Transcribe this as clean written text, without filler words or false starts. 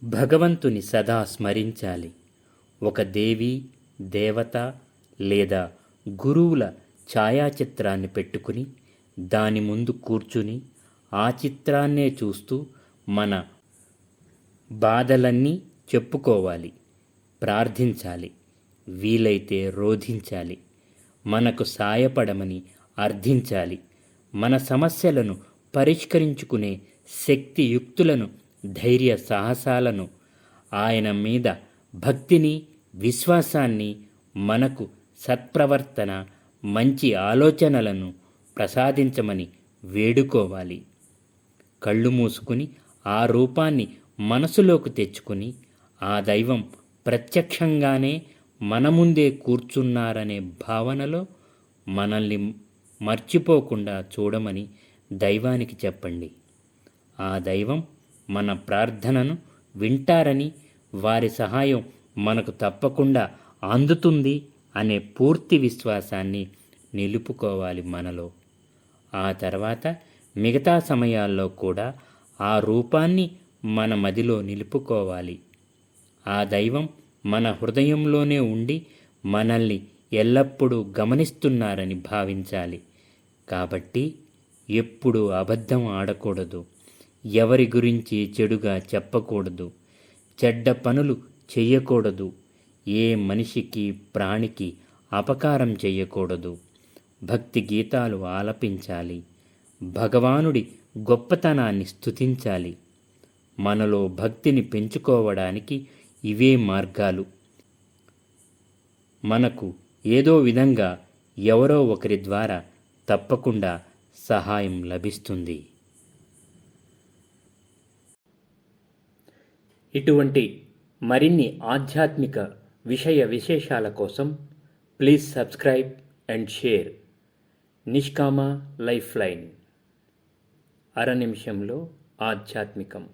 భగవంతుని సదా స్మరించాలి. ఒక దేవి, దేవత లేదా గురువుల ఛాయాచిత్రాన్ని పెట్టుకుని దాని ముందు కూర్చుని ఆ చిత్రాన్నే చూస్తూ మన బాధలన్నీ చెప్పుకోవాలి, ప్రార్థించాలి, వీలైతే రోధించాలి, మనకు సాయపడమని అర్థించాలి. మన సమస్యలను పరిష్కరించుకునే శక్తియుక్తులను, ధైర్య సాహసాలను, ఆయన మీద భక్తిని, విశ్వాసాన్ని, మనకు సత్ప్రవర్తన, మంచి ఆలోచనలను ప్రసాదించమని వేడుకోవాలి. కళ్ళు మూసుకుని ఆ రూపాన్ని మనసులోకి తెచ్చుకుని ఆ దైవం ప్రత్యక్షంగానే మన ముందే కూర్చున్నారనే భావనలో మనల్ని మర్చిపోకుండా చూడమని దైవానికి చెప్పండి. ఆ దైవం మన ప్రార్థనను వింటారని, వారి సహాయం మనకు తప్పకుండా అందుతుంది అనే పూర్తి విశ్వాసాన్ని నిలుపుకోవాలి మనలో. ఆ తర్వాత మిగతా సమయాల్లో కూడా ఆ రూపాన్ని మన మదిలో నిలుపుకోవాలి. ఆ దైవం మన హృదయంలోనే ఉండి మనల్ని ఎల్లప్పుడూ గమనిస్తున్నారని భావించాలి. కాబట్టి ఎప్పుడూ అబద్ధం ఆడకూడదు, ఎవరి గురించి చెడుగా చెప్పకూడదు, చెడ్డ పనులు చెయ్యకూడదు, ఏ మనిషికి ప్రాణికి అపకారం చెయ్యకూడదు, భక్తి గీతాలు ఆలపించాలి, భగవానుడి గొప్పతనాన్ని స్తుతించాలి. మనలో భక్తిని పెంచుకోవడానికి ఇవే మార్గాలు. మనకు ఏదో విధంగా ఎవరో ఒకరి ద్వారా తప్పకుండా సహాయం లభిస్తుంది. ఇటువంటి మరిన్ని ఆధ్యాత్మిక విషయ విశేషాల కోసం ప్లీజ్ సబ్స్క్రైబ్ అండ్ షేర్ నిష్కామ లైఫ్ లైన్. అర నిమిషంలో ఆధ్యాత్మికం.